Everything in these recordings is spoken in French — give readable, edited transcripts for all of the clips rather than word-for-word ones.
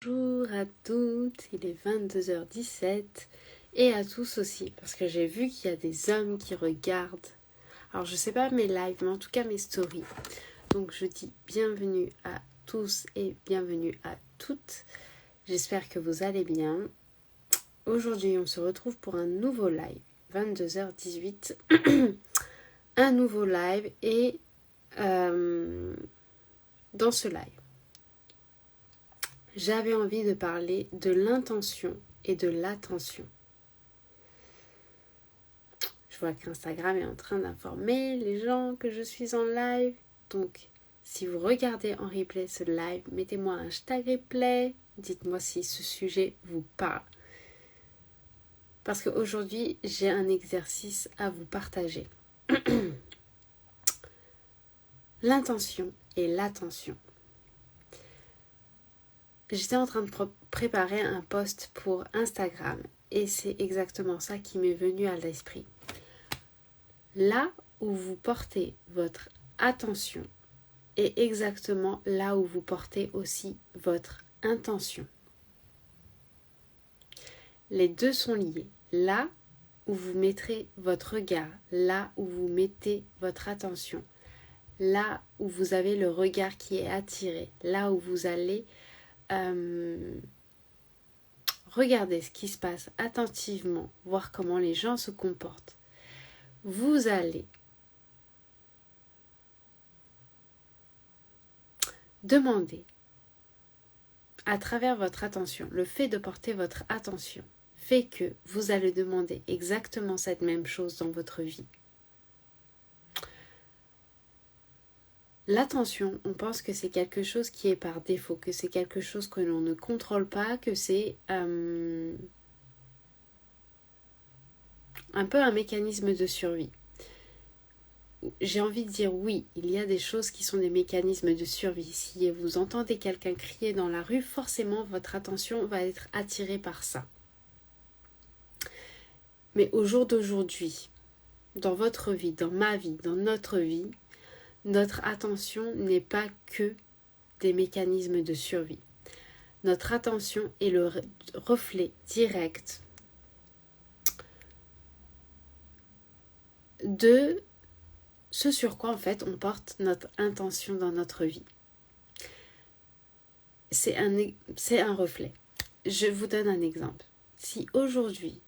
Bonjour à toutes, il est 22h17 et à tous aussi parce que j'ai vu qu'il y a des hommes qui regardent. Alors je sais pas mes lives mais en tout cas mes stories. Donc je dis bienvenue à tous et bienvenue à toutes. J'espère que vous allez bien. Aujourd'hui on se retrouve pour un nouveau live, 22h18. Un nouveau live et dans ce live j'avais envie de parler de l'intention et de l'attention. Je vois qu'Instagram est en train d'informer les gens que je suis en live. Donc, si vous regardez en replay ce live, mettez-moi un hashtag replay. Dites-moi si ce sujet vous parle. Parce qu'aujourd'hui, j'ai un exercice à vous partager. L'intention et l'attention. J'étais en train de préparer un post pour Instagram et c'est exactement ça qui m'est venu à l'esprit. Là où vous portez votre attention est exactement là où vous portez aussi votre intention. Les deux sont liés. Là où vous mettrez votre regard, là où vous mettez votre attention, là où vous avez le regard qui est attiré, là où vous allez regarder ce qui se passe attentivement, voir comment les gens se comportent, vous allez demander à travers votre attention, le fait de porter votre attention fait que vous allez demander exactement cette même chose dans votre vie. L'attention, on pense que c'est quelque chose qui est par défaut, que c'est quelque chose que l'on ne contrôle pas, que c'est un peu un mécanisme de survie. J'ai envie de dire oui, il y a des choses qui sont des mécanismes de survie. Si vous entendez quelqu'un crier dans la rue, forcément votre attention va être attirée par ça. Mais au jour d'aujourd'hui, dans votre vie, dans ma vie, dans notre vie, notre attention n'est pas que des mécanismes de survie. Notre attention est le reflet direct de ce sur quoi en fait on porte notre intention dans notre vie. C'est un reflet. Je vous donne un exemple. Si aujourd'hui,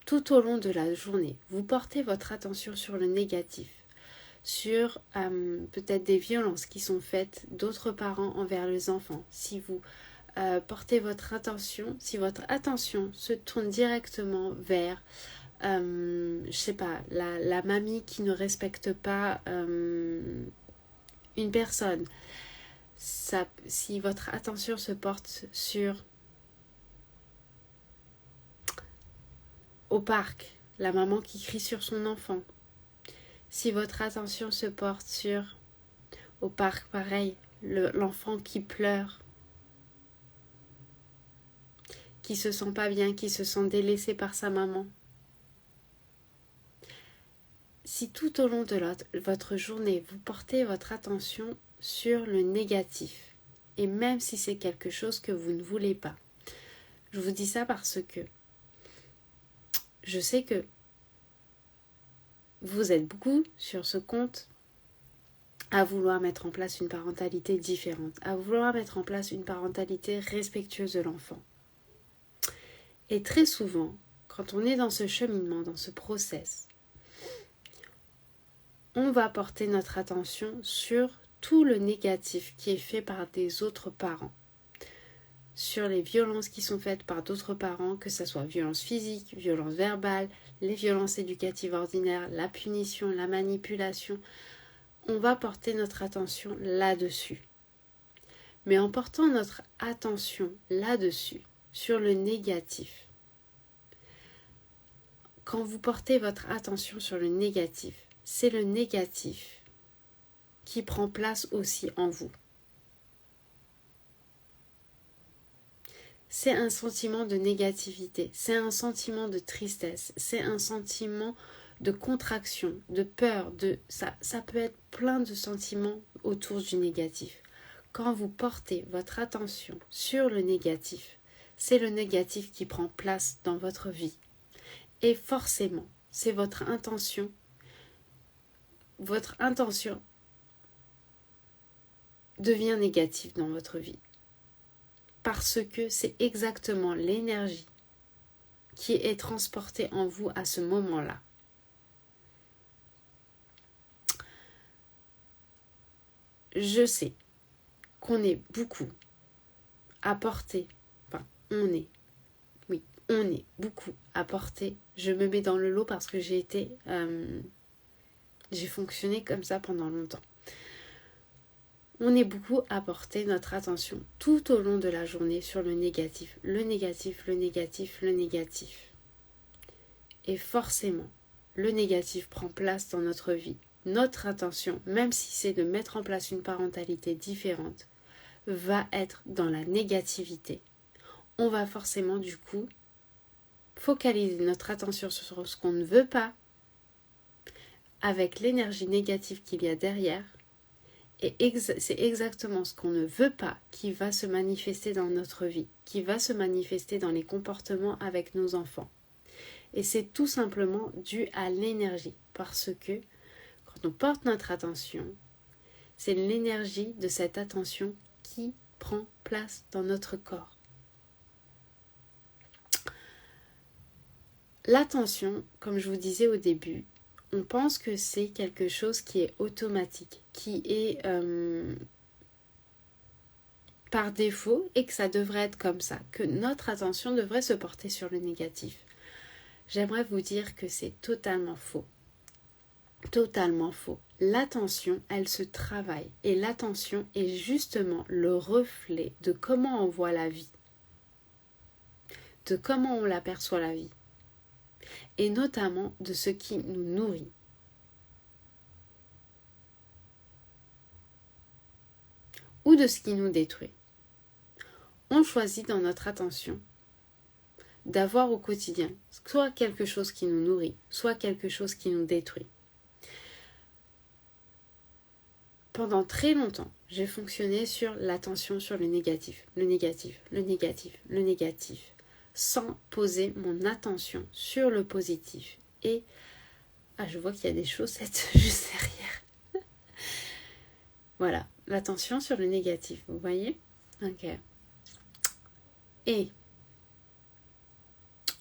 tout au long de la journée, vous portez votre attention sur le négatif, sur peut-être des violences qui sont faites d'autres parents envers les enfants, si vous portez votre attention, si votre attention se tourne directement vers je sais pas, la mamie qui ne respecte pas une personne, si votre attention se porte sur au parc, la maman qui crie sur son enfant, si votre attention se porte sur au parc, pareil, l'enfant qui pleure, qui se sent pas bien, qui se sent délaissé par sa maman. Si tout au long de votre journée, vous portez votre attention sur le négatif, et même si c'est quelque chose que vous ne voulez pas, je vous dis ça parce que je sais que vous êtes beaucoup sur ce compte à vouloir mettre en place une parentalité différente, à vouloir mettre en place une parentalité respectueuse de l'enfant. Et très souvent, quand on est dans ce cheminement, dans ce process, on va porter notre attention sur tout le négatif qui est fait par des autres parents, sur les violences qui sont faites par d'autres parents, que ce soit violences physiques, violences verbales, les violences éducatives ordinaires, la punition, la manipulation. On va porter notre attention là-dessus. Mais en portant notre attention là-dessus, sur le négatif, quand vous portez votre attention sur le négatif, c'est le négatif qui prend place aussi en vous. C'est un sentiment de négativité, c'est un sentiment de tristesse, c'est un sentiment de contraction, de peur, ça peut être plein de sentiments autour du négatif. quand vous portez votre attention sur le négatif, c'est le négatif qui prend place dans votre vie. Et forcément, c'est votre intention. Votre intention devient négative dans votre vie. Parce que c'est exactement l'énergie qui est transportée en vous à ce moment-là. Je sais qu'on est beaucoup à porter, on est beaucoup à porter. Je me mets dans le lot parce que j'ai fonctionné comme ça pendant longtemps. On est beaucoup à porter notre attention tout au long de la journée sur le négatif, le négatif, le négatif, le négatif. Et forcément, le négatif prend place dans notre vie. Notre attention, même si c'est de mettre en place une parentalité différente, va être dans la négativité. On va forcément du coup focaliser notre attention sur ce qu'on ne veut pas, avec l'énergie négative qu'il y a derrière. Et c'est exactement ce qu'on ne veut pas qui va se manifester dans notre vie, qui va se manifester dans les comportements avec nos enfants. Et c'est tout simplement dû à l'énergie, parce que quand on porte notre attention, c'est l'énergie de cette attention qui prend place dans notre corps. L'attention, comme je vous disais au début, on pense que c'est quelque chose qui est automatique, qui est par défaut et que ça devrait être comme ça, que notre attention devrait se porter sur le négatif. J'aimerais vous dire que c'est totalement faux. Totalement faux. L'attention, elle se travaille et l'attention est justement le reflet de comment on voit la vie, de comment on l'aperçoit la vie et notamment de ce qui nous nourrit. Ou de ce qui nous détruit. On choisit dans notre attention d'avoir au quotidien soit quelque chose qui nous nourrit, soit quelque chose qui nous détruit. Pendant très longtemps, j'ai fonctionné sur l'attention sur le négatif, le négatif, le négatif, le négatif, sans poser mon attention sur le positif. Et, je vois qu'il y a des chaussettes juste derrière. Voilà, l'attention sur le négatif, vous voyez ? Ok. Et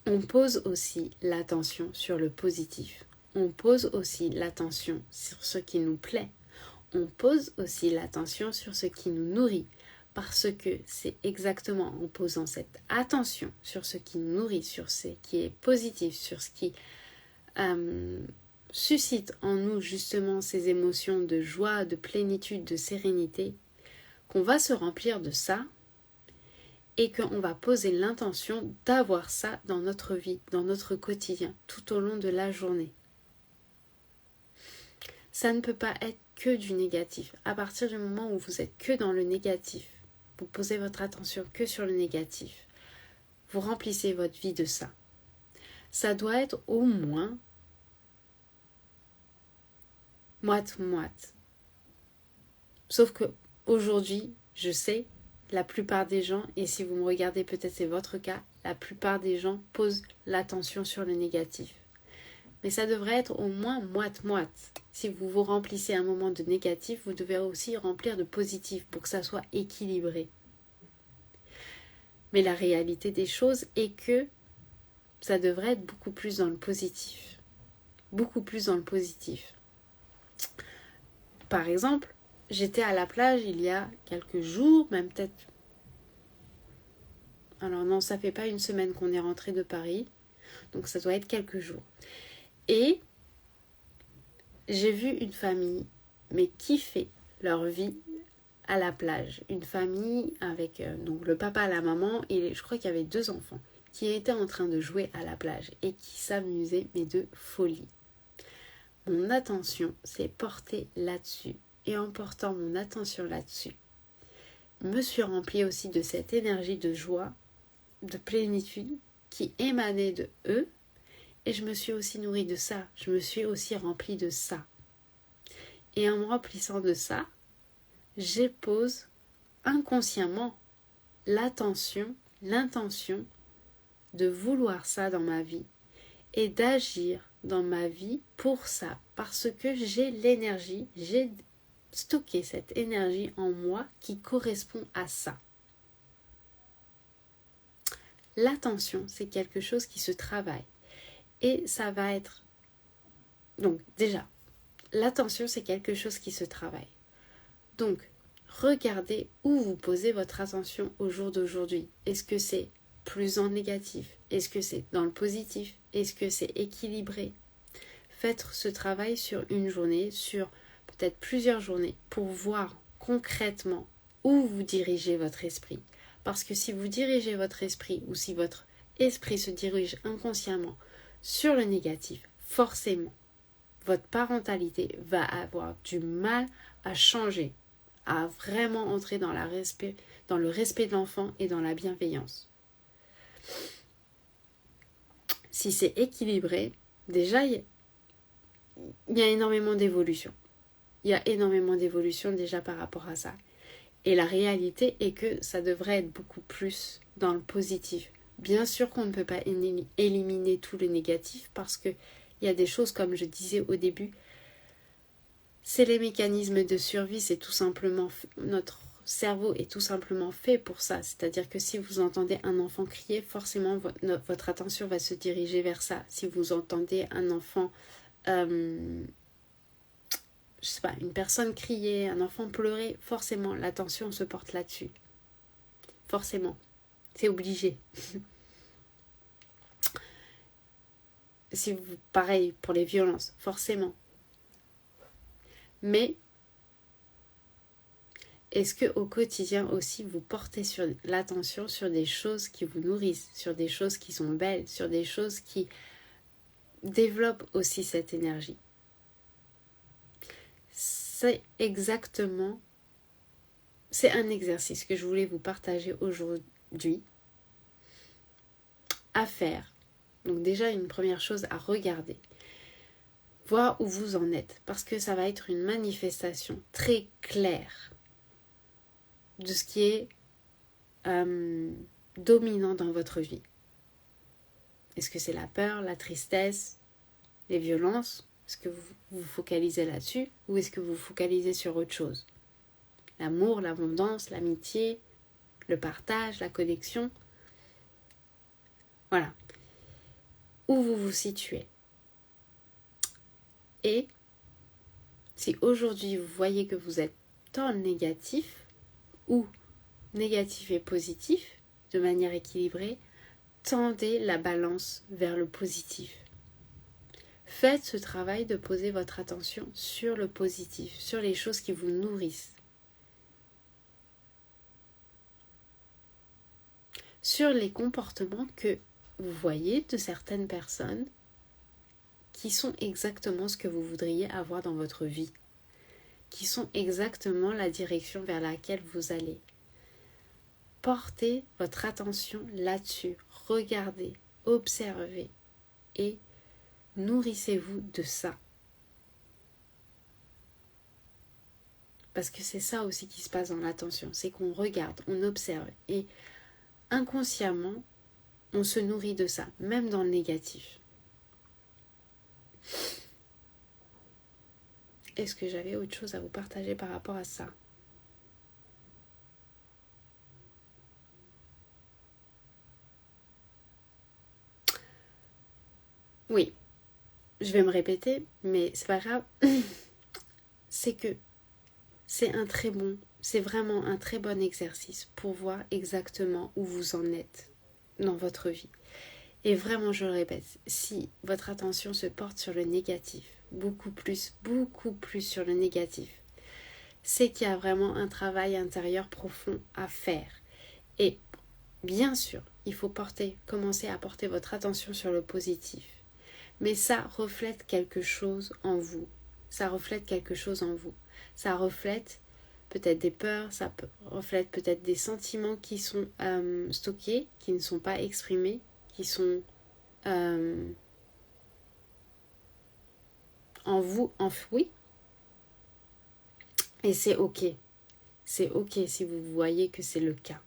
on pose aussi l'attention sur le positif. On pose aussi l'attention sur ce qui nous plaît. On pose aussi l'attention sur ce qui nous nourrit. Parce que c'est exactement en posant cette attention sur ce qui nous nourrit, sur ce qui est positif, sur ce qui suscite en nous justement ces émotions de joie, de plénitude, de sérénité, qu'on va se remplir de ça et qu'on va poser l'intention d'avoir ça dans notre vie, dans notre quotidien, tout au long de la journée. Ça ne peut pas être que du négatif. À partir du moment où vous êtes que dans le négatif, vous posez votre attention que sur le négatif, vous remplissez votre vie de ça. Ça doit être au moins moite-moite. Sauf que aujourd'hui, je sais, la plupart des gens, et si vous me regardez peut-être c'est votre cas, la plupart des gens posent l'attention sur le négatif. Mais ça devrait être au moins moite-moite. Si vous vous remplissez un moment de négatif, vous devez aussi remplir de positif pour que ça soit équilibré. Mais la réalité des choses est que ça devrait être beaucoup plus dans le positif. Beaucoup plus dans le positif. Par exemple, j'étais à la plage il y a quelques jours, même peut-être... Alors non, ça fait pas une semaine qu'on est rentré de Paris, donc ça doit être quelques jours. Et j'ai vu une famille, mais kiffer leur vie à la plage. Une famille avec donc le papa, la maman et je crois qu'il y avait 2 enfants qui étaient en train de jouer à la plage et qui s'amusaient, mais de folie. Mon attention s'est portée là-dessus. Et en portant mon attention là-dessus, me suis remplie aussi de cette énergie de joie, de plénitude qui émanait de eux. Et je me suis aussi nourrie de ça. Je me suis aussi remplie de ça. Et en me remplissant de ça, je pose inconsciemment l'intention de vouloir ça dans ma vie et d'agir dans ma vie pour ça, parce que j'ai l'énergie, j'ai stocké cette énergie en moi qui correspond à ça. L'attention, c'est quelque chose qui se travaille et ça va être... Donc déjà, l'attention, c'est quelque chose qui se travaille. Donc, regardez où vous posez votre attention au jour d'aujourd'hui. Est-ce que c'est plus en négatif? Est-ce que c'est dans le positif? Est-ce que c'est équilibré? Faites ce travail sur une journée, sur peut-être plusieurs journées, pour voir concrètement où vous dirigez votre esprit. Parce que si vous dirigez votre esprit ou si votre esprit se dirige inconsciemment sur le négatif, forcément, votre parentalité va avoir du mal à changer, à vraiment entrer dans le respect de l'enfant et dans la bienveillance. Si c'est équilibré, déjà, il y a énormément d'évolution. Il y a énormément d'évolution déjà par rapport à ça. Et la réalité est que ça devrait être beaucoup plus dans le positif. Bien sûr qu'on ne peut pas éliminer tout le négatif parce qu'il y a des choses, comme je disais au début, c'est les mécanismes de survie, c'est tout simplement, notre cerveau est tout simplement fait pour ça. C'est-à-dire que si vous entendez un enfant crier, forcément votre attention va se diriger vers ça. Si vous entendez un enfant... je sais pas, une personne crier, un enfant pleurer, forcément l'attention se porte là-dessus. Forcément. C'est obligé. Pareil pour les violences, forcément. Mais est-ce que au quotidien aussi vous portez l'attention sur des choses qui vous nourrissent, sur des choses qui sont belles, sur des choses qui développent aussi cette énergie? C'est un exercice que je voulais vous partager aujourd'hui à faire. Donc déjà, une première chose à regarder, voir où vous en êtes, parce que ça va être une manifestation très claire de ce qui est dominant dans votre vie. Est-ce que c'est la peur, la tristesse, les violences? Est-ce que vous vous focalisez là-dessus ou est-ce que vous vous focalisez sur autre chose? L'amour, l'abondance, l'amitié, le partage, la connexion. Voilà. Où vous vous situez. Et si aujourd'hui vous voyez que vous êtes dans le négatif ou négatif et positif de manière équilibrée, tendez la balance vers le positif. Faites ce travail de poser votre attention sur le positif, sur les choses qui vous nourrissent. Sur les comportements que vous voyez de certaines personnes qui sont exactement ce que vous voudriez avoir dans votre vie, qui sont exactement la direction vers laquelle vous allez. Portez votre attention là-dessus, regardez, observez et nourrissez-vous de ça. Parce que c'est ça aussi qui se passe dans l'attention, c'est qu'on regarde, on observe et inconsciemment, on se nourrit de ça, même dans le négatif. Est-ce que j'avais autre chose à vous partager par rapport à ça? Oui, je vais me répéter, mais c'est pas grave. C'est que c'est vraiment un très bon exercice pour voir exactement où vous en êtes dans votre vie. Et vraiment, je le répète, si votre attention se porte sur le négatif, beaucoup plus sur le négatif, c'est qu'il y a vraiment un travail intérieur profond à faire. Et bien sûr, il faut commencer à porter votre attention sur le positif. Mais ça reflète quelque chose en vous. Ça reflète peut-être des peurs, ça reflète peut-être des sentiments qui sont stockés, qui ne sont pas exprimés, qui sont en vous enfouis. Et c'est ok. C'est ok si vous voyez que c'est le cas.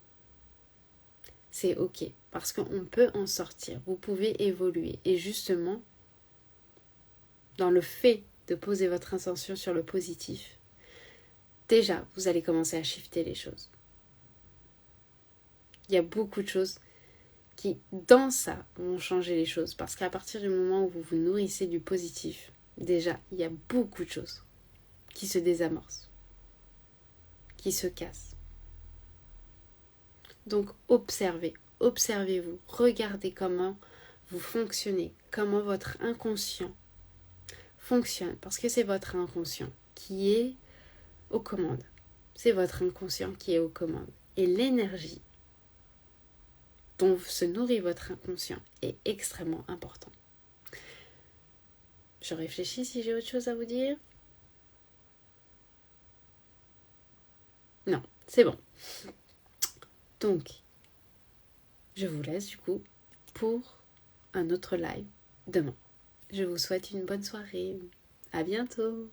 C'est ok parce qu'on peut en sortir. Vous pouvez évoluer. Et justement, dans le fait de poser votre intention sur le positif, déjà, vous allez commencer à shifter les choses. Il y a beaucoup de choses qui, dans ça, vont changer les choses. Parce qu'à partir du moment où vous vous nourrissez du positif, déjà, il y a beaucoup de choses qui se désamorcent, qui se cassent. Donc, observez-vous, regardez comment vous fonctionnez, comment votre inconscient fonctionne. Parce que c'est votre inconscient qui est aux commandes. C'est votre inconscient qui est aux commandes. Et l'énergie dont se nourrit votre inconscient est extrêmement important. Je réfléchis si j'ai autre chose à vous dire. Non, c'est bon. Donc, je vous laisse du coup pour un autre live demain. Je vous souhaite une bonne soirée. À bientôt.